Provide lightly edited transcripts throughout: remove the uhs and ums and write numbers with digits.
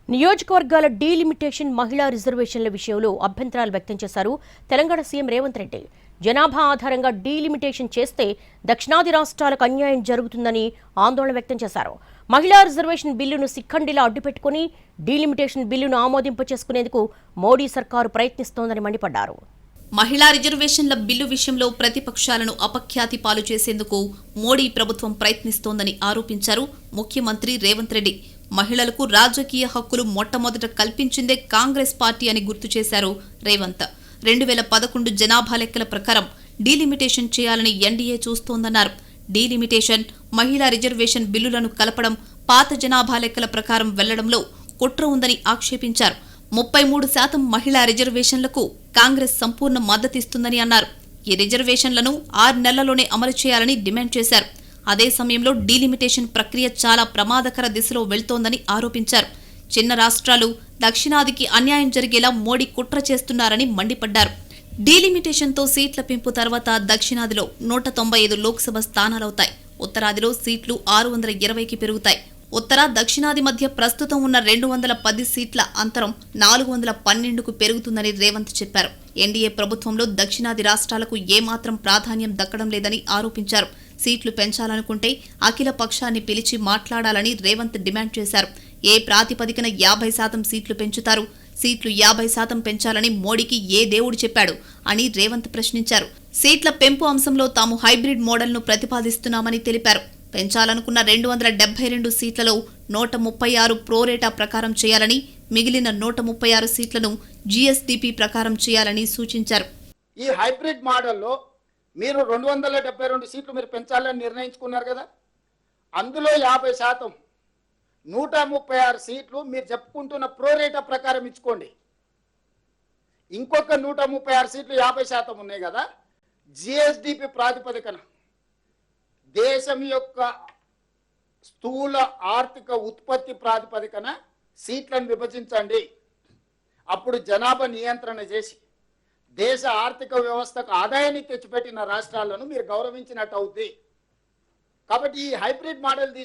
నియోజకవర్గాల డీలిమిటేషన్ మహిళా రిజర్వేషన్ల విషయంలో అభ్యంతరాలు వ్యక్తం చేశారు తెలంగాణ సీఎం రేవంత్ రెడ్డి. జనాభా ఆధారంగా డీలిమిటేషన్ చేస్తే దక్షిణాది రాష్ట్రాలకు అన్యాయం జరుగుతుందని ఆందోళన వ్యక్తం చేశారు. మహిళా రిజర్వేషన్ బిల్లును శిఖండిలా అడ్డుపెట్టుకుని డీలిమిటేషన్ బిల్లును ఆమోదింపచేసుకునేందుకు మోడీ సర్కారు ప్రయత్నిస్తోందని మండిపడ్డారు. మహిళా రిజర్వేషన్ల బిల్లు విషయంలో ప్రతిపక్షాలను అపఖ్యాతి పాలు చేసేందుకు మోడీ ప్రభుత్వం ప్రయత్నిస్తోందని ఆరోపించారు ముఖ్యమంత్రి రేవంత్ రెడ్డి. మహిళలకు రాజకీయ హక్కులు మొట్టమొదట కల్పించిందే కాంగ్రెస్ పార్టీ అని గుర్తు చేశారు రేవంత్. 2011 జనాభా లెక్కల ప్రకారం డీలిమిటేషన్ చేయాలని ఎన్డీఏ చూస్తోందన్నారు. డీలిమిటేషన్, మహిళా రిజర్వేషన్ బిల్లులను కలపడం పాత జనాభా లెక్కల ప్రకారం వెళ్లడంలో కుట్ర ఉందని ఆక్షేపించారు. 33% మహిళా రిజర్వేషన్లకు కాంగ్రెస్ సంపూర్ణ మద్దతిస్తుందని అన్నారు. ఈ రిజర్వేషన్లను 6 నెలల్లోనే అమలు చేయాలని డిమాండ్ చేశారు. అదే సమయంలో డీలిమిటేషన్ ప్రక్రియ చాలా ప్రమాదకర దిశలో వెళ్తోందని ఆరోపించారు. చిన్న రాష్ట్రాలు దక్షిణాదికి అన్యాయం జరిగేలా మోడీ కుట్ర చేస్తున్నారని మండిపడ్డారు. డీలిమిటేషన్తో సీట్ల పెంపు తర్వాత దక్షిణాదిలో 195 లోక్సభ స్థానాలవుతాయి. ఉత్తరాదిలో సీట్లు 620కి పెరుగుతాయి. ఉత్తర దక్షిణాది మధ్య ప్రస్తుతం ఉన్న 210 సీట్ల అంతరం 412కు పెరుగుతుందని రేవంత్ చెప్పారు. ఎన్డీఏ ప్రభుత్వంలో దక్షిణాది రాష్ట్రాలకు ఏమాత్రం ప్రాధాన్యం దక్కడం లేదని ఆరోపించారు. సీట్లు పెంచాలనుకుంటే అఖిల పక్షాన్ని పిలిచి మాట్లాడాలని రేవంత్ డిమాండ్ చేశారు. ఏ ప్రాతిపదికన 50% సీట్లు పెంచుతారు? సీట్లు 50% పెంచాలని మోడీకి ఏ దేవుడు చెప్పాడు అని రేవంత్ ప్రశ్నించారు. సీట్ల పెంపు అంశంలో తాము హైబ్రిడ్ మోడల్ను ప్రతిపాదిస్తున్నామని తెలిపారు. పెంచాలనుకున్న 272 సీట్లలో 136 ప్రోరేటా ప్రకారం చేయాలని, మిగిలిన 136 సీట్లను జీఎస్డీపీ ప్రకారం చేయాలని సూచించారు. ఈ హైబ్రిడ్ మోడల్లో మీరు 272 సీట్లు మీరు పెంచాలని నిర్ణయించుకున్నారు కదా, అందులో 50%, 136 సీట్లు మీరు చెప్పుకుంటున్న ప్రోరేటా ప్రకారం ఇచ్చుకోండి. ఇంకొక 136 సీట్లు 50% ఉన్నాయి కదా, జిఎస్డిపి ప్రాతిపదికన దేశం యొక్క స్థూల ఆర్థిక ఉత్పత్తి ప్రాతిపదికన సీట్లను విభజించండి. అప్పుడు జనాభా నియంత్రణ చేసి దేశ ఆర్థిక వ్యవస్థకు ఆదాయాన్ని తెచ్చిపెట్టిన రాష్ట్రాలను మీరు గౌరవించినట్టు అవుతుంది. కాబట్టి ఈ హైబ్రిడ్ మోడల్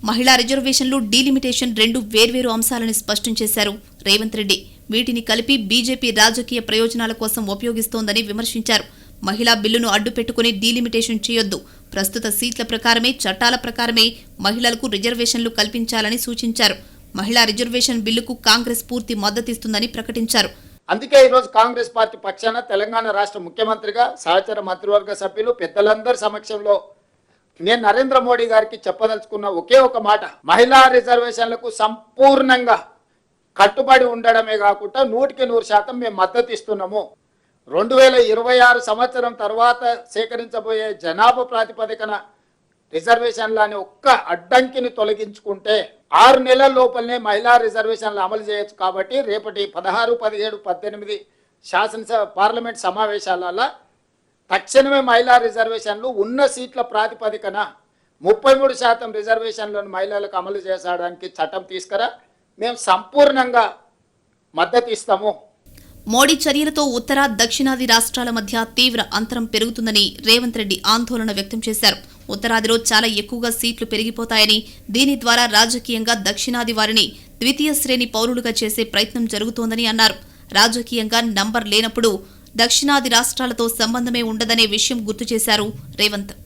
మహిళా రిజర్వేషన్లు, డీలిమిటేషన్ 2 వేర్వేరు అంశాలని స్పష్టం చేశారు రేవంత్ రెడ్డి. వీటిని కలిపి బీజేపీ రాజకీయ ప్రయోజనాల కోసం ఉపయోగిస్తోందని విమర్శించారు. మహిళా బిల్లును అడ్డుపెట్టుకుని డీలిమిటేషన్ చేయొద్దు. ప్రస్తుత సీట్ల ప్రకారమే, చట్టాల ప్రకారమే మహిళలకు రిజర్వేషన్లు కల్పించాలని సూచించారు. మహిళా రిజర్వేషన్ బిల్లుకు కాంగ్రెస్ పూర్తి మద్దతిస్తుందని ప్రకటించారు. అందుకే ఈరోజు కాంగ్రెస్ పార్టీ పక్షాన తెలంగాణ రాష్ట్ర ముఖ్యమంత్రిగా, సహచర మంత్రివర్గ సభ్యులు, పెద్దలందరి సమక్షంలో నేను నరేంద్ర మోడీ గారికి చెప్పదలుచుకున్న ఒకే ఒక మాట, మహిళా రిజర్వేషన్లకు సంపూర్ణంగా కట్టుబడి ఉండడమే కాకుండా 100% మేము మద్దతు ఇస్తున్నాము. 2026 సంవత్సరం తర్వాత సేకరించబోయే జనాభా ప్రాతిపదికన రిజర్వేషన్లని ఒక్క అడ్డంకిని తొలగించుకుంటే 6 నెలల లోపలనే మహిళా రిజర్వేషన్లు అమలు చేయొచ్చు. కాబట్టి రేపటి 16, 17, 18 శాసనసభ పార్లమెంట్ సమావేశాలలో తక్షణమే మహిళా రిజర్వేషన్లు ఉన్న సీట్ల ప్రాతిపదికన 33% రిజర్వేషన్లను మహిళలకు అమలు చేసడానికి చట్టం తీసుకురా, మేము సంపూర్ణంగా మద్దతు ఇస్తాము. మోడీ చర్యలతో ఉత్తర, దక్షిణాది రాష్ట్రాల మధ్య తీవ్ర అంతరం పెరుగుతుందని రేవంత్ రెడ్డి ఆందోళన వ్యక్తం చేశారు. ఉత్తరాదిలో చాలా ఎక్కువగా సీట్లు పెరిగిపోతాయని, దీని ద్వారా రాజకీయంగా దక్షిణాది వారిని ద్వితీయ శ్రేణి పౌరులుగా చేసే ప్రయత్నం జరుగుతోందని అన్నారు. రాజకీయంగా నంబర్ లేనప్పుడు దక్షిణాది రాష్ట్రాలతో సంబంధమే ఉండదనే విషయం గుర్తు చేశారు రేవంత్.